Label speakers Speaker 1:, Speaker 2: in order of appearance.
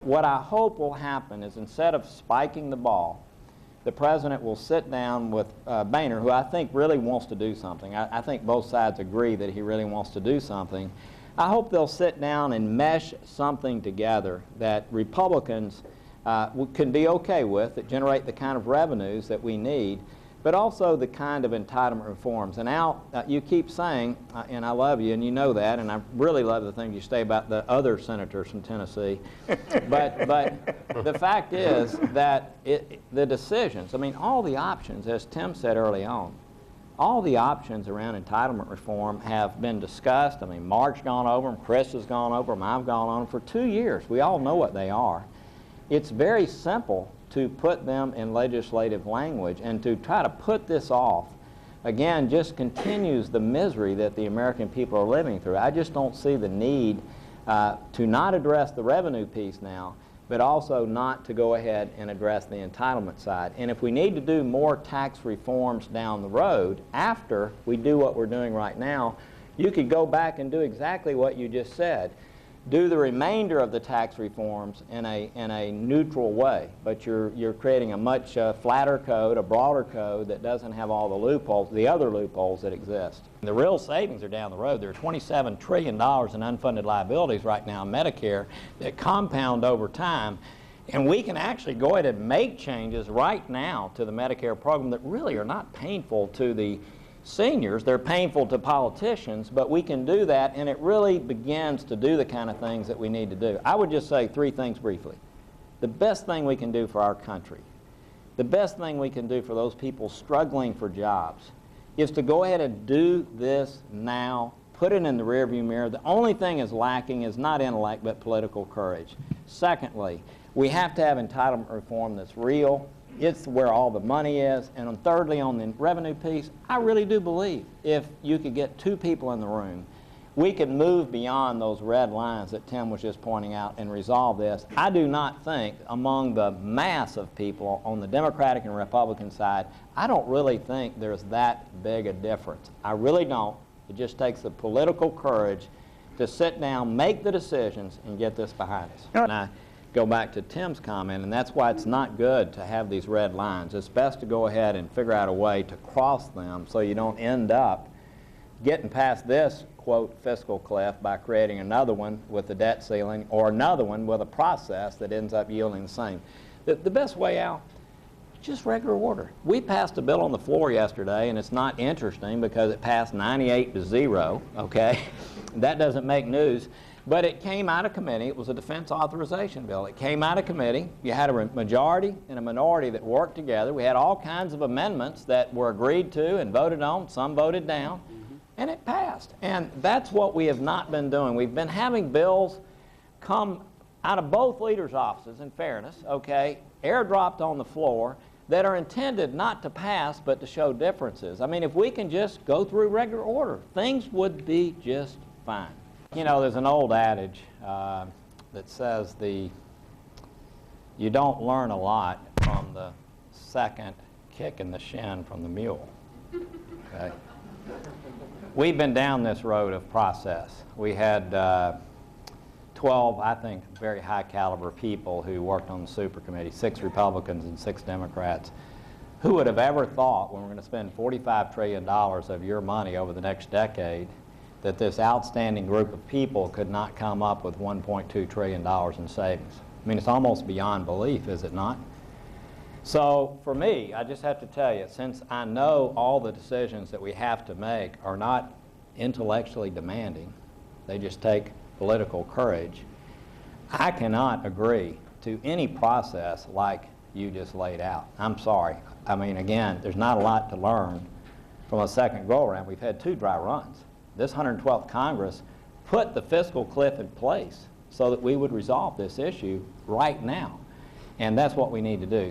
Speaker 1: What I hope will happen is, instead of spiking the ball, the President will sit down with Boehner, who I think really wants to do something. I think both sides agree that he really wants to do something. I hope they'll sit down and mesh something together that Republicans can be okay with, that generate the kind of revenues that we need, but also the kind of entitlement reforms. And Al, you keep saying, and I love you, and you know that, and I really love the things you say about the other senators from Tennessee, but the fact is that the decisions, I mean, all the options, as Tim said early on, all the options around entitlement reform have been discussed. I mean, Mark's gone over them, Chris has gone over them, I've gone on them for 2 years. We all know what they are. It's very simple to put them in legislative language, and to try to put this off, again, just continues the misery that the American people are living through. I just don't see the need to not address the revenue piece now, but also not to go ahead and address the entitlement side. And if we need to do more tax reforms down the road, after we do what we're doing right now, you could go back and do exactly what you just said. Do the remainder of the tax reforms in a neutral way, but you're creating a much flatter code, a broader code that doesn't have all the loopholes, the other loopholes that exist. The real savings are down the road. There are $27 trillion in unfunded liabilities right now in Medicare that compound over time, and we can actually go ahead and make changes right now to the Medicare program that really are not painful to the seniors. They're painful to politicians, but we can do that, and it really begins to do the kind of things that we need to do. I would just say 3 things briefly. The best thing we can do for our country, the best thing we can do for those people struggling for jobs, is to go ahead and do this now, put it in the rearview mirror. The only thing is lacking is not intellect, but political courage. Secondly, we have to have entitlement reform that's real. It's where all the money is. And thirdly, on the revenue piece, I really do believe if you could get 2 people in the room, we could move beyond those red lines that Tim was just pointing out and resolve this. I do not think, among the mass of people on the Democratic and Republican side, I don't really think there's that big a difference. I really don't. It just takes the political courage to sit down, make the decisions, and get this behind us. And I go back to Tim's comment, and that's why it's not good to have these red lines. It's best to go ahead and figure out a way to cross them so you don't end up getting past this, quote, fiscal cliff by creating another one with the debt ceiling, or another one with a process that ends up yielding the same. The best way out, just regular order. We passed a bill on the floor yesterday, and it's not interesting because it passed 98-0, okay? That doesn't make news. But it came out of committee. It was a defense authorization bill. It came out of committee. You had a majority and a minority that worked together. We had all kinds of amendments that were agreed to and voted on. Some voted down. And it passed. And that's what we have not been doing. We've been having bills come out of both leaders' offices, in fairness, okay, airdropped on the floor, that are intended not to pass but to show differences. I mean, if we can just go through regular order, things would be just fine. You know, there's an old adage that says you don't learn a lot from the second kick in the shin from the mule. Okay? We've been down this road of process. We had 12, I think, very high caliber people who worked on the super committee, 6 Republicans and 6 Democrats. Who would have ever thought, when we're going to spend $45 trillion of your money over the next decade, that this outstanding group of people could not come up with $1.2 trillion in savings? I mean, it's almost beyond belief, is it not? So for me, I just have to tell you, since I know all the decisions that we have to make are not intellectually demanding, they just take political courage, I cannot agree to any process like you just laid out. I'm sorry. I mean, again, there's not a lot to learn from a second go-around. We've had 2 dry runs. This 112th Congress put the fiscal cliff in place so that we would resolve this issue right now. And that's what we need to do.